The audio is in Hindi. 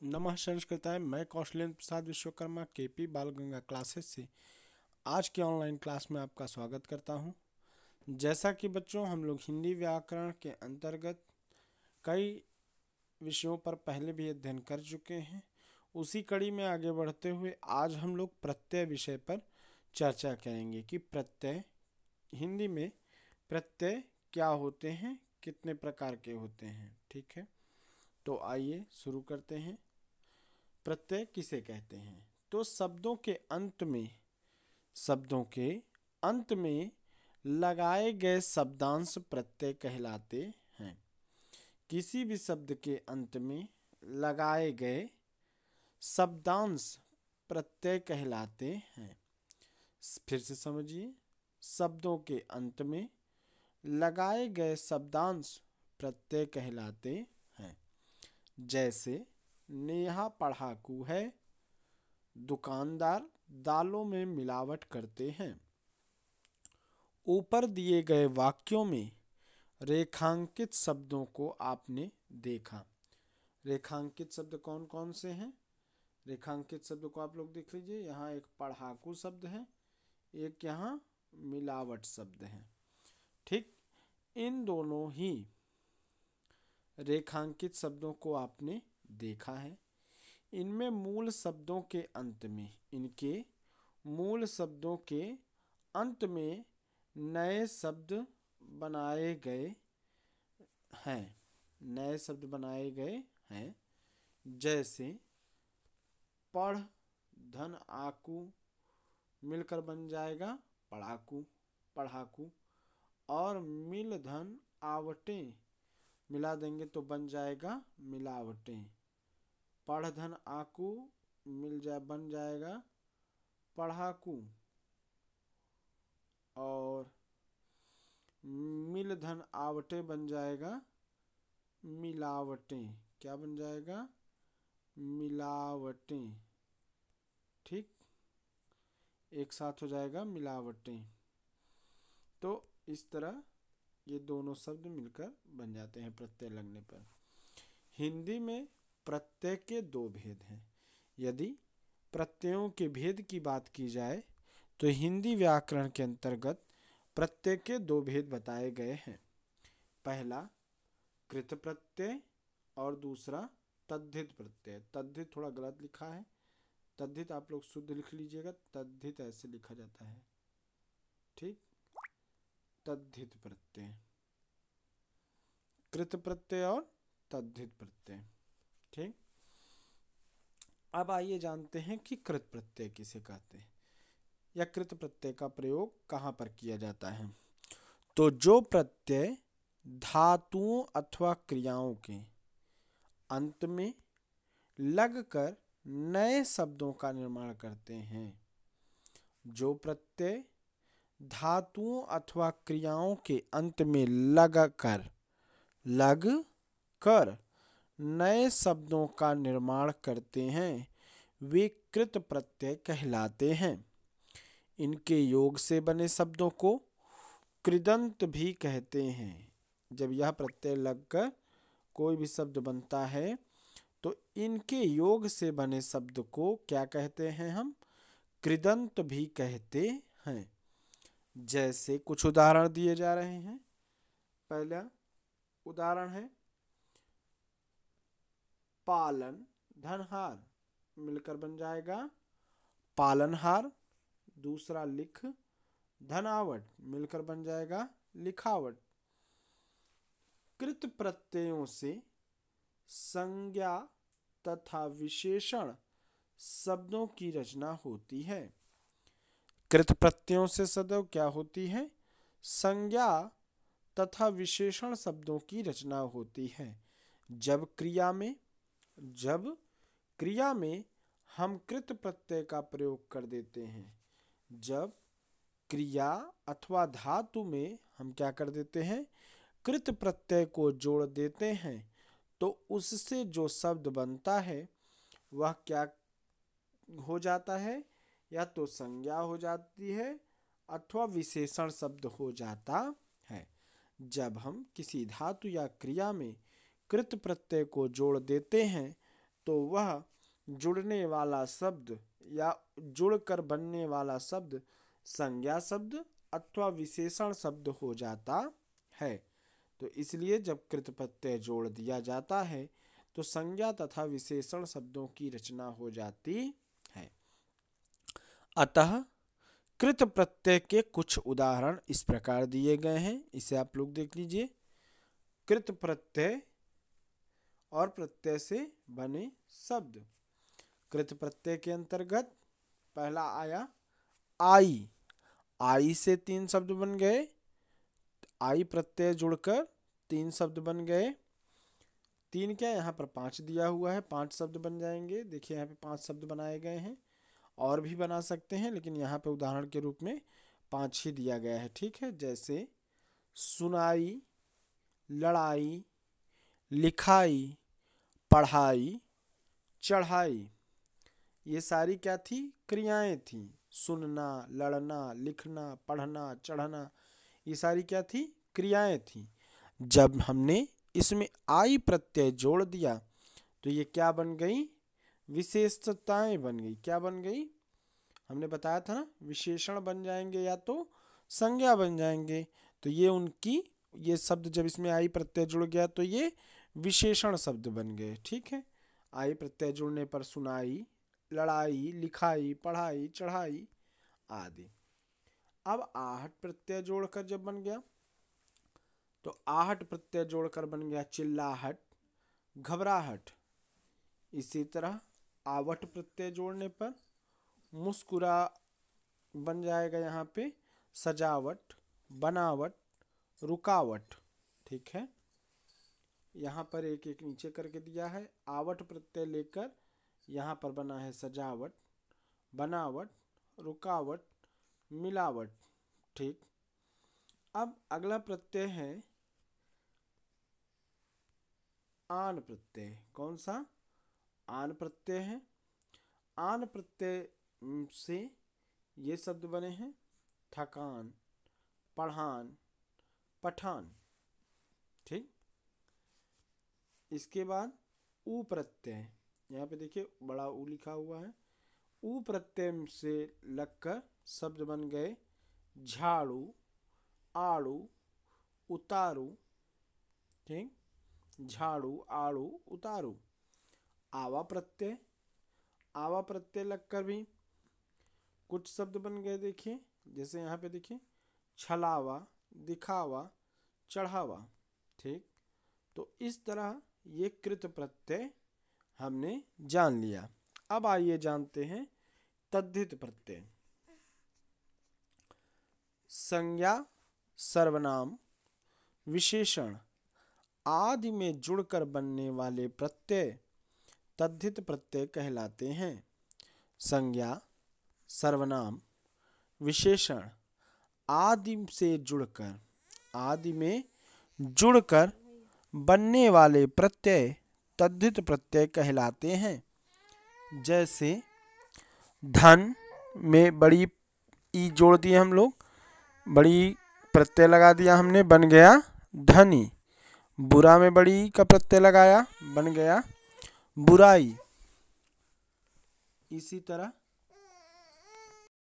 नमः संस्कृताय। मैं कौशलेंद्र प्रसाद विश्वकर्मा केपी बाल गंगा क्लासेस से आज की ऑनलाइन क्लास में आपका स्वागत करता हूं। जैसा कि बच्चों हम लोग हिंदी व्याकरण के अंतर्गत कई विषयों पर पहले भी अध्ययन कर चुके हैं, उसी कड़ी में आगे बढ़ते हुए आज हम लोग प्रत्यय विषय पर चर्चा करेंगे कि प्रत्यय हिंदी में प्रत्यय क्या होते हैं, कितने प्रकार के होते हैं। ठीक है, तो आइए शुरू करते हैं। प्रत्यय किसे कहते हैं? तो शब्दों के अंत में लगाए गए शब्दांश प्रत्यय कहलाते हैं। किसी भी शब्द के अंत में लगाए गए शब्दांश प्रत्यय कहलाते हैं। फिर से समझिए, शब्दों के अंत में लगाए गए शब्दांश प्रत्यय कहलाते हैं। जैसे नेहा पढ़ाकू है, दुकानदार दालों में मिलावट करते हैं। ऊपर दिए गए वाक्यों में रेखांकित शब्दों को आपने देखा। रेखांकित शब्द कौन कौन से हैं? रेखांकित शब्द को आप लोग देख लीजिए। यहाँ एक पढ़ाकू शब्द है, एक यहाँ मिलावट शब्द है। ठीक, इन दोनों ही रेखांकित शब्दों को आपने देखा है। इनके मूल शब्दों के अंत में नए शब्द बनाए गए हैं। जैसे पढ़ धन आकू मिलकर बन जाएगा पढ़ाकू, और मिल धन आवटें मिला देंगे तो बन जाएगा मिलावटें। पढ़ धन आकू बन जाएगा पढ़ाकू, और मिल धन आवटें बन जाएगा मिलावटें। क्या बन जाएगा? मिलावटें। ठीक, एक साथ हो जाएगा मिलावटें। तो इस तरह ये दोनों शब्द मिलकर बन जाते हैं प्रत्यय लगने पर। हिंदी में प्रत्यय के दो भेद हैं। यदि प्रत्ययों के भेद की बात की जाए तो हिंदी व्याकरण के अंतर्गत प्रत्यय के दो भेद बताए गए हैं। पहला कृत प्रत्यय और दूसरा तद्धित प्रत्यय। तद्धित थोड़ा गलत लिखा है, तद्धित आप लोग शुद्ध लिख लीजिएगा। तद्धित ऐसे लिखा जाता है। ठीक, तद्धित प्रत्यय, कृत प्रत्यय और तद्धित प्रत्यय। ठीक, अब आइए जानते हैं कि कृत प्रत्यय किसे कहते हैं या कृत प्रत्यय का प्रयोग कहाँ पर किया जाता है। तो जो प्रत्यय धातुओं अथवा क्रियाओं के अंत में लगकर नए शब्दों का निर्माण करते हैं। जो प्रत्यय धातुओं अथवा क्रियाओं के अंत में लगकर नए शब्दों का निर्माण करते हैं, वे कृत प्रत्यय कहलाते हैं। इनके योग से बने शब्दों को कृदंत भी कहते हैं। जब यह प्रत्यय लगकर कोई भी शब्द बनता है तो इनके योग से बने शब्द को क्या कहते हैं? हम कृदंत भी कहते हैं। जैसे कुछ उदाहरण दिए जा रहे हैं। पहला उदाहरण है पालन धनहार मिलकर बन जाएगा पालनहार। दूसरा लिख धनावट मिलकर बन जाएगा लिखावट। कृत प्रत्ययों से संज्ञा तथा विशेषण शब्दों की रचना होती है। कृत प्रत्ययों से सदैव क्या होती है? संज्ञा तथा विशेषण शब्दों की रचना होती है। जब क्रिया में हम कृत प्रत्यय का प्रयोग कर देते हैं। जब क्रिया अथवा धातु में हम क्या कर देते हैं? कृत प्रत्यय को जोड़ देते हैं, तो उससे जो शब्द बनता है वह क्या हो जाता है? या तो संज्ञा हो जाती है अथवा विशेषण शब्द हो जाता है। जब हम किसी धातु या क्रिया में कृत प्रत्यय को जोड़ देते हैं तो वह जुड़ने वाला शब्द या जुड़कर बनने वाला शब्द संज्ञा शब्द अथवा विशेषण शब्द हो जाता है। तो इसलिए जब कृत प्रत्यय जोड़ दिया जाता है तो संज्ञा तथा विशेषण शब्दों की रचना हो जाती है। अतः कृत प्रत्यय के कुछ उदाहरण इस प्रकार दिए गए हैं, इसे आप लोग देख लीजिए। कृत प्रत्यय और प्रत्यय से बने शब्द। कृत प्रत्यय के अंतर्गत पहला आया आई। आई से 3 शब्द बन गए। आई प्रत्यय जुड़कर 3 शब्द बन गए। 3 क्या, यहाँ पर 5 दिया हुआ है, 5 शब्द बन जाएंगे। देखिए यहाँ पे 5 शब्द बनाए गए हैं, और भी बना सकते हैं, लेकिन यहाँ पे उदाहरण के रूप में 5 ही दिया गया है। ठीक है, जैसे सुनाई, लड़ाई, लिखाई, पढ़ाई, चढ़ाई, ये सारी क्या थी, क्रियाएं थी। सुनना, लड़ना, लिखना, पढ़ना, चढ़ना, ये सारी क्या थी, क्रियाएं थी। जब हमने इसमें आई प्रत्यय जोड़ दिया तो ये क्या बन गई, विशेषताएं बन गई। क्या बन गई, हमने बताया था ना, विशेषण बन जाएंगे या तो संज्ञा बन जाएंगे। तो ये उनकी, ये शब्द जब इसमें आई प्रत्यय जुड़ गया तो ये विशेषण शब्द बन गए। ठीक है, आई प्रत्यय जुड़ने पर सुनाई, लड़ाई, लिखाई, पढ़ाई, चढ़ाई आदि। अब आहट प्रत्यय जोड़कर जब बन गया तो आहट प्रत्यय जोड़कर बन गया चिल्लाहट, घबराहट। इसी तरह आवट प्रत्यय जोड़ने पर मुस्कुरा बन जाएगा यहाँ पे सजावट, बनावट, रुकावट। ठीक है, यहाँ पर एक एक नीचे करके दिया है। आवट प्रत्यय लेकर यहाँ पर बना है सजावट, बनावट, रुकावट, मिलावट। ठीक, अब अगला प्रत्यय है आन प्रत्यय। कौन सा, आन प्रत्यय है। आन प्रत्यय से ये शब्द बने हैं थकान, पढ़ान, पठान। ठीक, इसके बाद ऊ प्रत्यय, यहाँ पे देखिए बड़ा ऊ लिखा हुआ है। ऊ प्रत्यय से लगकर शब्द बन गए झाड़ू, आड़ू, उतारू। ठीक, झाड़ू, आड़ू, उतारू। आवा प्रत्यय, आवा प्रत्यय लगकर भी कुछ शब्द बन गए। देखिए जैसे यहाँ पे देखिए छलावा, दिखावा, चढ़ावा। ठीक, तो इस तरह ये कृत प्रत्यय हमने जान लिया। अब आइए जानते हैं तद्धित प्रत्यय। संज्ञा, सर्वनाम, विशेषण आदि में जुड़कर बनने वाले प्रत्यय तद्धित प्रत्यय कहलाते हैं। संज्ञा, सर्वनाम, विशेषण आदि से जुड़कर, आदि में जुड़कर बनने वाले प्रत्यय तद्धित प्रत्यय कहलाते हैं। जैसे धन में बड़ी ई जोड़ दिए हम लोग, बड़ी प्रत्यय लगा दिया हमने, बन गया धनी। बुरा में बड़ी का प्रत्यय लगाया, बन गया बुराई। इसी तरह